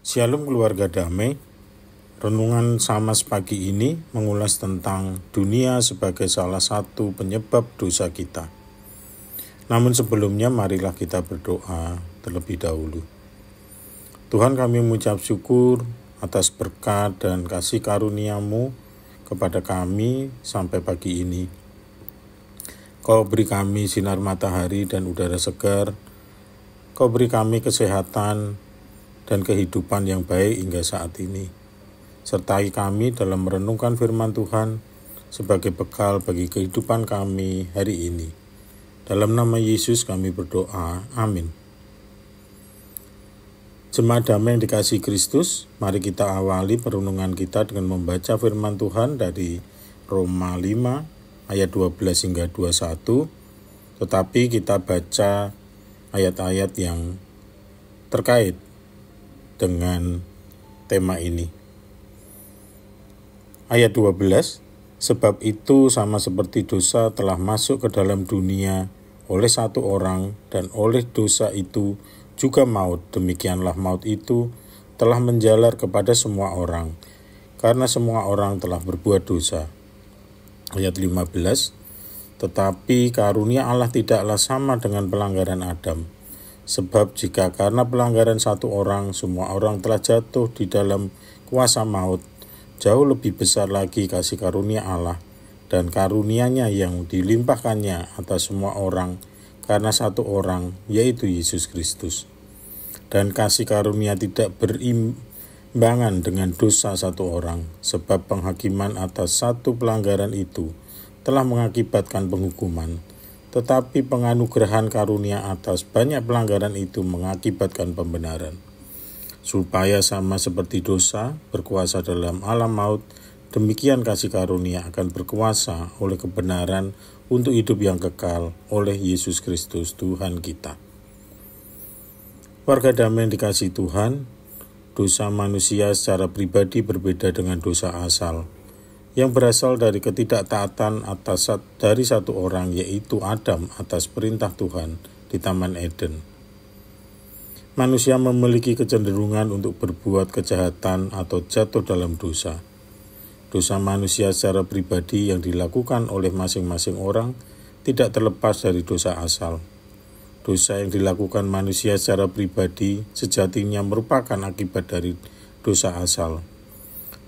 Shalom keluarga damai. Renungan Samas pagi ini mengulas tentang dunia sebagai salah satu penyebab dosa kita. Namun sebelumnya marilah kita berdoa terlebih dahulu. Tuhan, kami mengucap syukur atas berkat dan kasih karunia-Mu kepada kami sampai pagi ini. Kau beri kami sinar matahari dan udara segar. Kau beri kami kesehatan dan kehidupan yang baik hingga saat ini. Sertai kami dalam merenungkan firman Tuhan sebagai bekal bagi kehidupan kami hari ini. Dalam nama Yesus kami berdoa, amin. Jemaat damai yang dikasihi Kristus, mari kita awali perenungan kita dengan membaca firman Tuhan dari Roma 5 ayat 12 hingga 21, tetapi kita baca ayat-ayat yang terkait dengan tema ini. Ayat 12, sebab itu sama seperti dosa telah masuk ke dalam dunia oleh satu orang, dan oleh dosa itu juga maut, demikianlah maut itu telah menjalar kepada semua orang, karena semua orang telah berbuat dosa. Ayat 15, tetapi karunia Allah tidaklah sama dengan pelanggaran Adam. Sebab jika karena pelanggaran satu orang, semua orang telah jatuh di dalam kuasa maut, jauh lebih besar lagi kasih karunia Allah dan karunia-Nya yang dilimpahkannya atas semua orang karena satu orang, yaitu Yesus Kristus. Dan kasih karunia tidak berimbangan dengan dosa satu orang, sebab penghakiman atas satu pelanggaran itu telah mengakibatkan penghukuman. Tetapi penganugerahan karunia atas banyak pelanggaran itu mengakibatkan pembenaran. Supaya sama seperti dosa berkuasa dalam alam maut, demikian kasih karunia akan berkuasa oleh kebenaran untuk hidup yang kekal oleh Yesus Kristus Tuhan kita. Warga damai yang dikasihi Tuhan, dosa manusia secara pribadi berbeda dengan dosa asal, yang berasal dari ketidaktaatan dari satu orang, yaitu Adam atas perintah Tuhan di Taman Eden. Manusia memiliki kecenderungan untuk berbuat kejahatan atau jatuh dalam dosa. Dosa manusia secara pribadi yang dilakukan oleh masing-masing orang tidak terlepas dari dosa asal. Dosa yang dilakukan manusia secara pribadi sejatinya merupakan akibat dari dosa asal.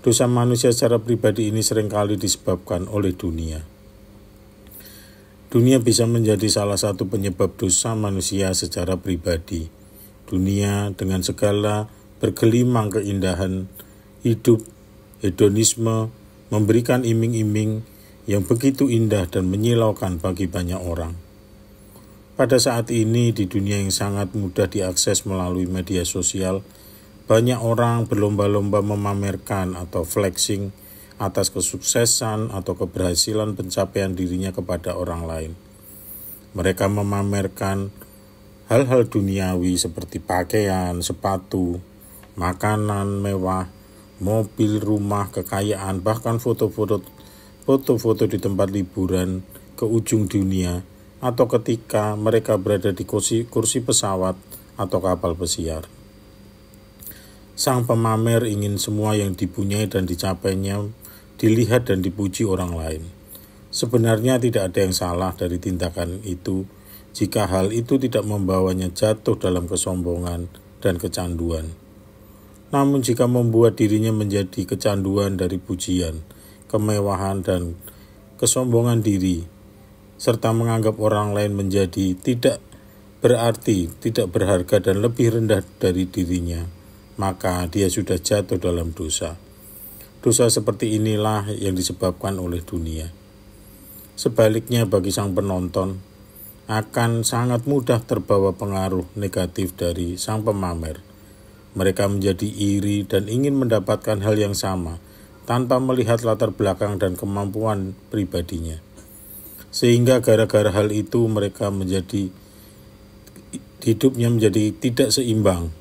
Dosa manusia secara pribadi ini seringkali disebabkan oleh dunia. Dunia bisa menjadi salah satu penyebab dosa manusia secara pribadi. Dunia dengan segala bergelimang keindahan hidup, hedonisme, memberikan iming-iming yang begitu indah dan menyilaukan bagi banyak orang. Pada saat ini di dunia yang sangat mudah diakses melalui media sosial, banyak orang berlomba-lomba memamerkan atau flexing atas kesuksesan atau keberhasilan pencapaian dirinya kepada orang lain. Mereka memamerkan hal-hal duniawi seperti pakaian, sepatu, makanan mewah, mobil, rumah, kekayaan, bahkan foto-foto di tempat liburan ke ujung dunia, atau ketika mereka berada di kursi pesawat atau kapal pesiar. Sang pemamer ingin semua yang dipunyai dan dicapainya dilihat dan dipuji orang lain. Sebenarnya tidak ada yang salah dari tindakan itu, jika hal itu tidak membawanya jatuh dalam kesombongan dan kecanduan. Namun jika membuat dirinya menjadi kecanduan dari pujian, kemewahan, dan kesombongan diri, serta menganggap orang lain menjadi tidak berarti, tidak berharga, dan lebih rendah dari dirinya, maka dia sudah jatuh dalam dosa. Dosa seperti inilah yang disebabkan oleh dunia. Sebaliknya bagi sang penonton, akan sangat mudah terbawa pengaruh negatif dari sang pemamer. Mereka menjadi iri dan ingin mendapatkan hal yang sama tanpa melihat latar belakang dan kemampuan pribadinya. Sehingga gara-gara hal itu hidupnya menjadi tidak seimbang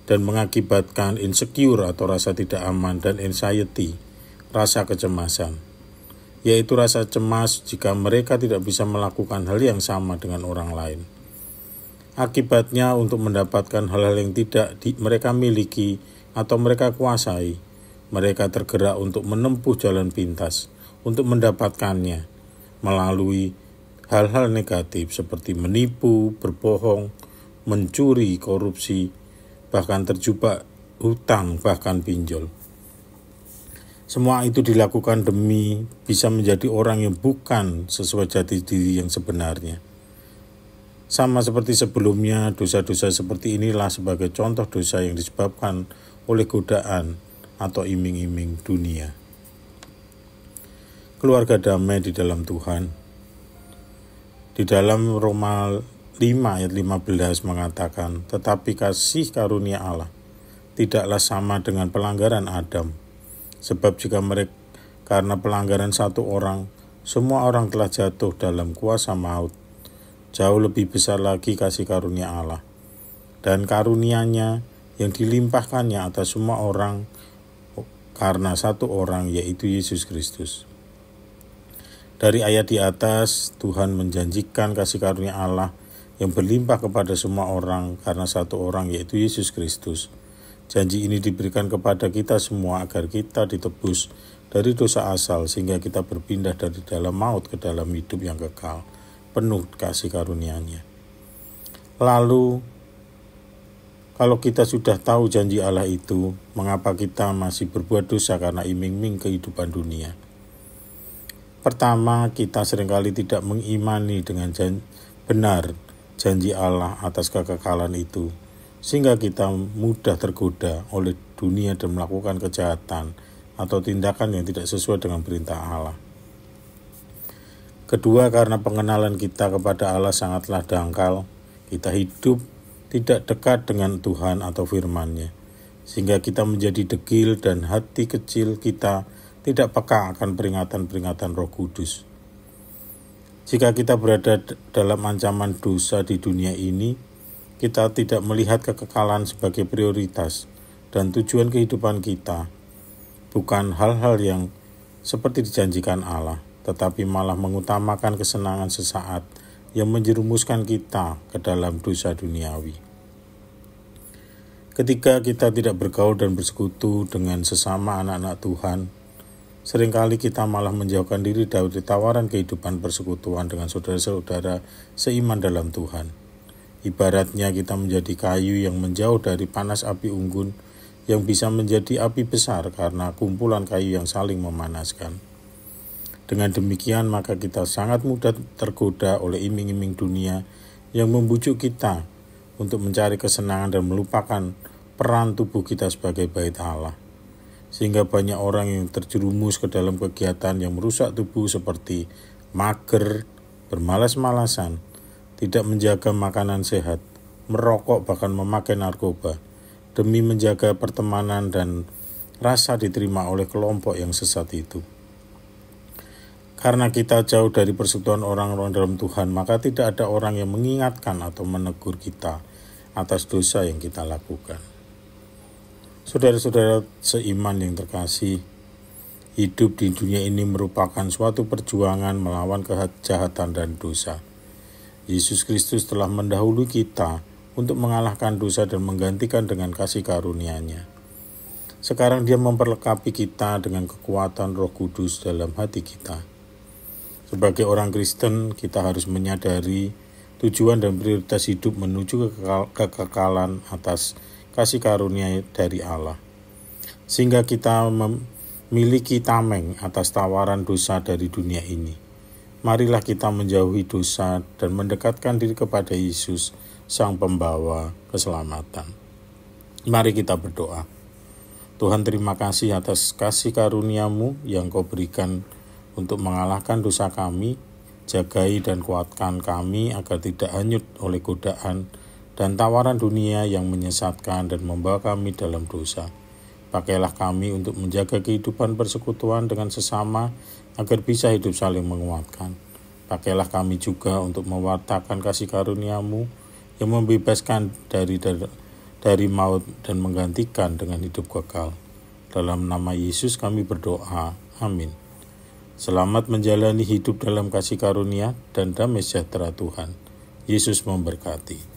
dan mengakibatkan insecure atau rasa tidak aman dan anxiety, rasa kecemasan. Yaitu rasa cemas jika mereka tidak bisa melakukan hal yang sama dengan orang lain. Akibatnya untuk mendapatkan hal-hal yang tidak mereka miliki atau mereka kuasai, mereka tergerak untuk menempuh jalan pintas untuk mendapatkannya melalui hal-hal negatif seperti menipu, berbohong, mencuri, korupsi, bahkan terjebak hutang, bahkan pinjol. Semua itu dilakukan demi bisa menjadi orang yang bukan sesuai jati diri yang sebenarnya. Sama seperti sebelumnya, dosa-dosa seperti inilah sebagai contoh dosa yang disebabkan oleh godaan atau iming-iming dunia. Keluarga damai di dalam Tuhan. Di dalam Roma 5 ayat 15 mengatakan, tetapi kasih karunia Allah tidaklah sama dengan pelanggaran Adam. Sebab jika mereka karena pelanggaran satu orang, semua orang telah jatuh dalam kuasa maut. Jauh lebih besar lagi kasih karunia Allah dan karunia-Nya yang dilimpahkannya atas semua orang karena satu orang, yaitu Yesus Kristus. Dari ayat di atas, Tuhan menjanjikan kasih karunia Allah yang berlimpah kepada semua orang karena satu orang, yaitu Yesus Kristus. Janji ini diberikan kepada kita semua agar kita ditebus dari dosa asal sehingga kita berpindah dari dalam maut ke dalam hidup yang kekal, penuh kasih karunia-Nya. Lalu, kalau kita sudah tahu janji Allah itu, mengapa kita masih berbuat dosa karena iming-iming kehidupan dunia? Pertama, kita seringkali tidak mengimani dengan benar janji Allah atas kekekalan itu, sehingga kita mudah tergoda oleh dunia dan melakukan kejahatan atau tindakan yang tidak sesuai dengan perintah Allah. Kedua, karena pengenalan kita kepada Allah sangatlah dangkal, kita hidup tidak dekat dengan Tuhan atau firman-Nya, sehingga kita menjadi degil dan hati kecil kita tidak peka akan peringatan-peringatan Roh Kudus. Jika kita berada dalam ancaman dosa di dunia ini, kita tidak melihat kekekalan sebagai prioritas dan tujuan kehidupan kita, bukan hal-hal yang seperti dijanjikan Allah, tetapi malah mengutamakan kesenangan sesaat yang menjerumuskan kita ke dalam dosa duniawi. Ketika kita tidak bergaul dan bersekutu dengan sesama anak-anak Tuhan, seringkali kita malah menjauhkan diri dari tawaran kehidupan persekutuan dengan saudara-saudara seiman dalam Tuhan. Ibaratnya kita menjadi kayu yang menjauh dari panas api unggun yang bisa menjadi api besar karena kumpulan kayu yang saling memanaskan. Dengan demikian, maka kita sangat mudah tergoda oleh iming-iming dunia yang membujuk kita untuk mencari kesenangan dan melupakan peran tubuh kita sebagai bait Allah. Sehingga banyak orang yang terjerumus ke dalam kegiatan yang merusak tubuh seperti mager, bermalas-malasan, tidak menjaga makanan sehat, merokok bahkan memakai narkoba, demi menjaga pertemanan dan rasa diterima oleh kelompok yang sesat itu. Karena kita jauh dari persekutuan orang-orang dalam Tuhan, maka tidak ada orang yang mengingatkan atau menegur kita atas dosa yang kita lakukan. Saudara-saudara seiman yang terkasih, hidup di dunia ini merupakan suatu perjuangan melawan kejahatan dan dosa. Yesus Kristus telah mendahului kita untuk mengalahkan dosa dan menggantikan dengan kasih karunia-Nya. Sekarang Dia memperlengkapi kita dengan kekuatan Roh Kudus dalam hati kita. Sebagai orang Kristen, kita harus menyadari tujuan dan prioritas hidup menuju kekekalan atas kasih karunia dari Allah. Sehingga kita memiliki tameng atas tawaran dosa dari dunia ini. Marilah kita menjauhi dosa dan mendekatkan diri kepada Yesus, Sang Pembawa keselamatan. Mari kita berdoa. Tuhan, terima kasih atas kasih karunia-Mu yang Kau berikan untuk mengalahkan dosa kami. Jagai dan kuatkan kami agar tidak hanyut oleh godaan dan tawaran dunia yang menyesatkan dan membawa kami dalam dosa. Pakailah kami untuk menjaga kehidupan persekutuan dengan sesama agar bisa hidup saling menguatkan. Pakailah kami juga untuk mewartakan kasih karunia-Mu yang membebaskan dari maut dan menggantikan dengan hidup kekal. Dalam nama Yesus kami berdoa. Amin. Selamat menjalani hidup dalam kasih karunia dan damai sejahtera Tuhan. Yesus memberkati.